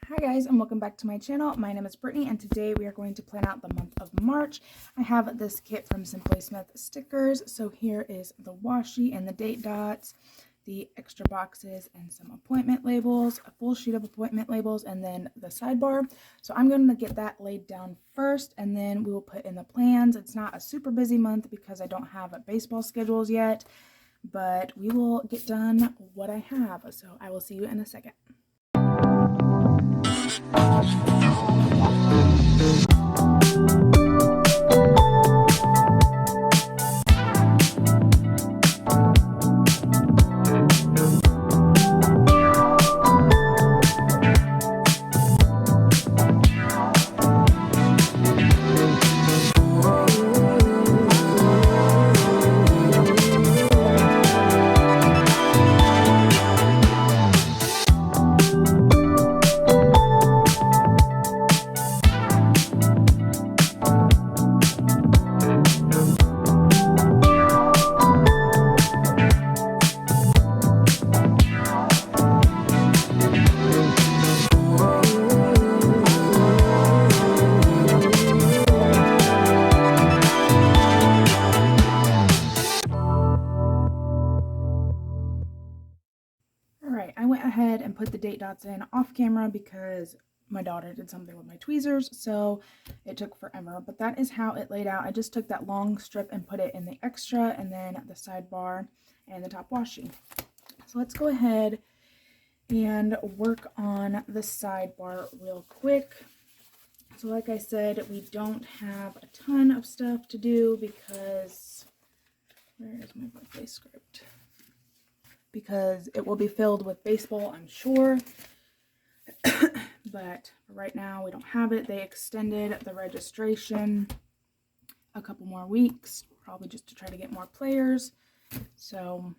Hi guys, and welcome back to my channel. My name is Brittany, and today we are going to plan out the month of March. I have this kit from Simply Smith Stickers. So here is the washi and the date dots, the extra boxes and some appointment labels, a full sheet of appointment labels, and then the sidebar. So I'm going to get that laid down first, and then we will put in the plans. It's not a super busy month because I don't have baseball schedules yet, but we will get done what I have. So I will see you in a second. Alright, I went ahead and put the date dots in off camera because my daughter did something with my tweezers, so it took forever. But that is how it laid out. I just took that long strip and put it in the extra, and then the sidebar and the top washi. So let's go ahead and work on the sidebar real quick. So like I said, we don't have a ton of stuff to do because, where is my birthday script? Because it will be filled with baseball, I'm sure. But right now we don't have it. They extended the registration a couple more weeks, probably just to try to get more players. So,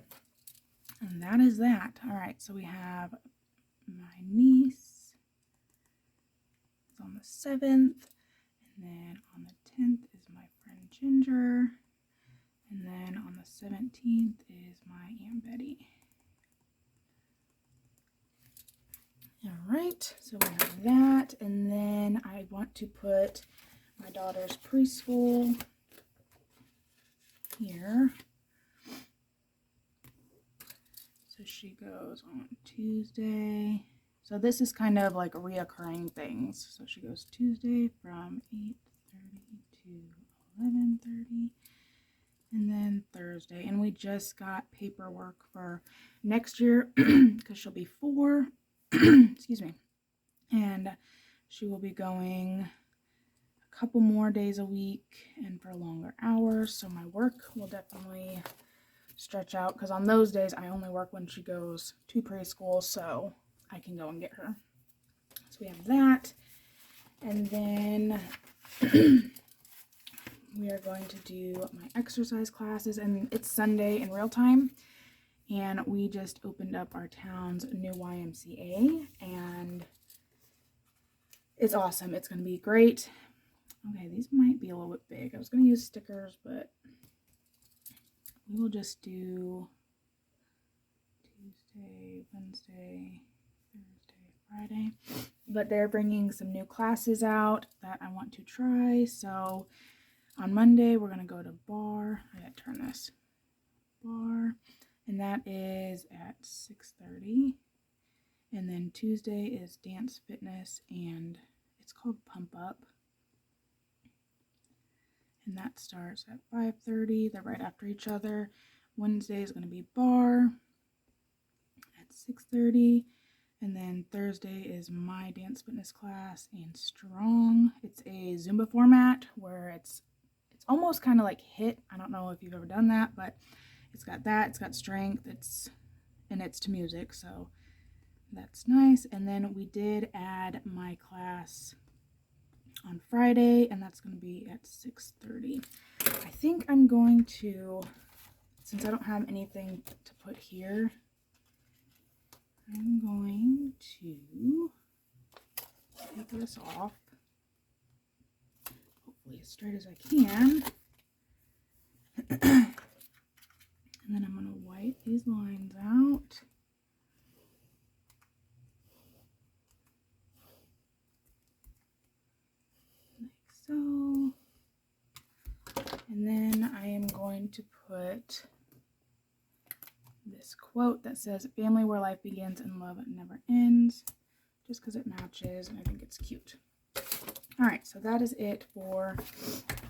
and that is that. All right, so we have my niece. It's on the 7th. And then on the 10th is my friend Ginger. And then on the 17th is my Aunt Betty. Alright, so we have that, and then I want to put my daughter's preschool here. So she goes on Tuesday. So this is kind of like reoccurring things. So she goes Tuesday from 8:30 to 11:30. And then Thursday. And we just got paperwork for next year because she'll be 4. Excuse me. And she will be going a couple more days a week and for longer hours. So my work will definitely stretch out because on those days I only work when she goes to preschool, so I can go and get her. So we have that. And then we are going to do my exercise classes, and it's Sunday in real time. And we just opened up our town's new YMCA, and it's awesome. It's going to be great. Okay, these might be a little bit big. I was going to use stickers, but we will just do Tuesday, Wednesday, Thursday, Friday. But they're bringing some new classes out that I want to try. So on Monday, we're going to go to bar. I got to turn this. Bar. And that is at 6:30. And then Tuesday is dance fitness, and it's called Pump Up. And that starts at 5:30. They're right after each other. Wednesday is going to be bar at 6:30. And then Thursday is my dance fitness class and strong. It's a Zumba format where it's almost kind of like HIIT. I don't know if you've ever done that, but it's got that, it's got strength, it's to music, so that's nice. And then we did add my class on Friday, and that's going to be at 6:30. I think I'm going to, since I don't have anything to put here, I'm going to take this off, hopefully as straight as I can. And then I'm going to white these lines out. going to put this quote that says, "Family where life begins and love never ends," just because it matches and I think it's cute. All right, so that is it for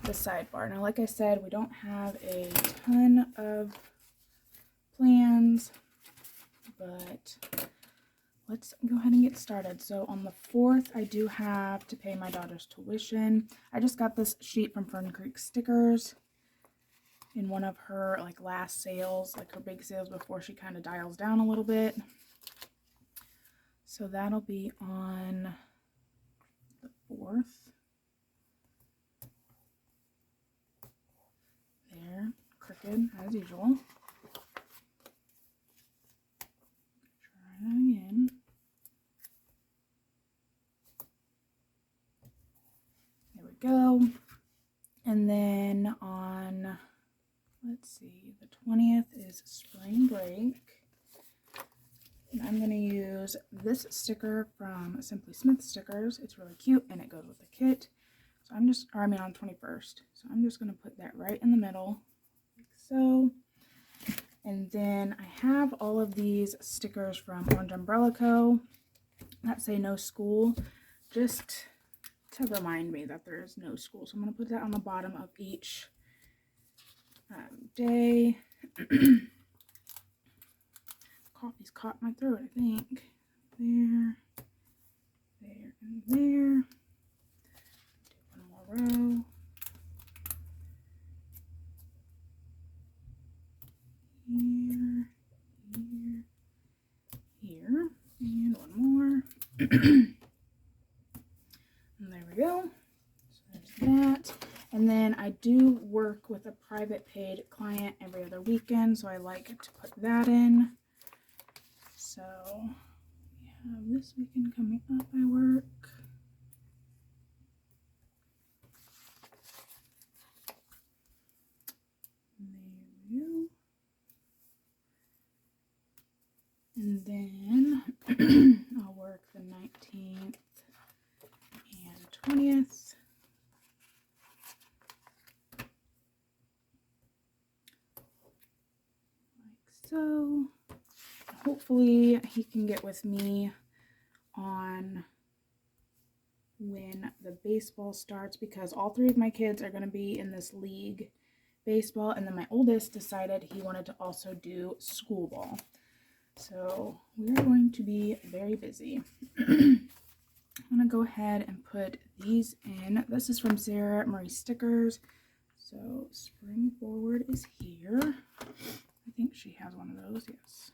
the sidebar. Now, like I said, we don't have a ton of plans, but let's go ahead and get started. So on the 4th, I do have to pay my daughter's tuition. I just got this sheet from Fern Creek Stickers in one of her like last sales, like her big sales before she kind of dials down a little bit. So that'll be on the 4th. There, crooked as usual. Try that again. There we go. And then on, let's see, the 20th is spring break. And I'm going to use this sticker from Simply Smith Stickers. It's really cute and it goes with the kit. So I'm just, or I mean on 21st. So I'm just going to put that right in the middle, like so. And then I have all of these stickers from Orange Umbrella Co. that say no school, just to remind me that there is no school. So I'm going to put that on the bottom of each day. Coffee's caught my throat, I think. There, there, and there. Do one more row. Here, here, here, and one more. And there we go. So there's that. And then I do work with a private paid client every other weekend, so I like to put that in. So we have this weekend coming up, I work. There we go. And then I'll work the 19th and 20th. Like so. Hopefully he can get with me on when the baseball starts, because all 3 of my kids are going to be in this league baseball, and then my oldest decided he wanted to also do school ball. So we're going to be very busy. I'm going to go ahead and put these in. This is from Sarah Marie Stickers. So Spring Forward is here. I think she has one of those, yes.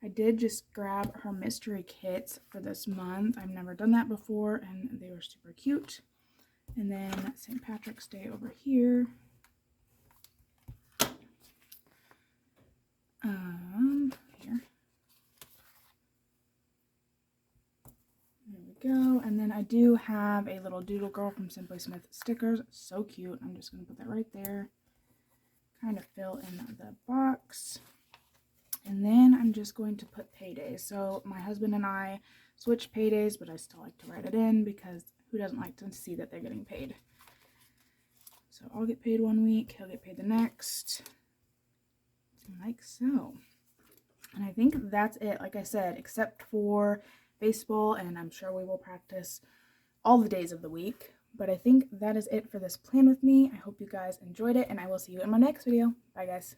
I did just grab her mystery kits for this month. I've never done that before, and they were super cute. And then St. Patrick's Day over here. Here. There we go. And then I do have a little doodle girl from Simply Smith Stickers. So cute. I'm just going to put that right there. Kind of fill in the box. And then I'm just going to put paydays. So my husband and I switch paydays, but I still like to write it in because who doesn't like to see that they're getting paid? So I'll get paid one week, he'll get paid the next, like so. And I think that's it, like I said, except for baseball, and I'm sure we will practice all the days of the week. But I think that is it for this plan with me. I hope you guys enjoyed it, and I will see you in my next video. Bye, guys.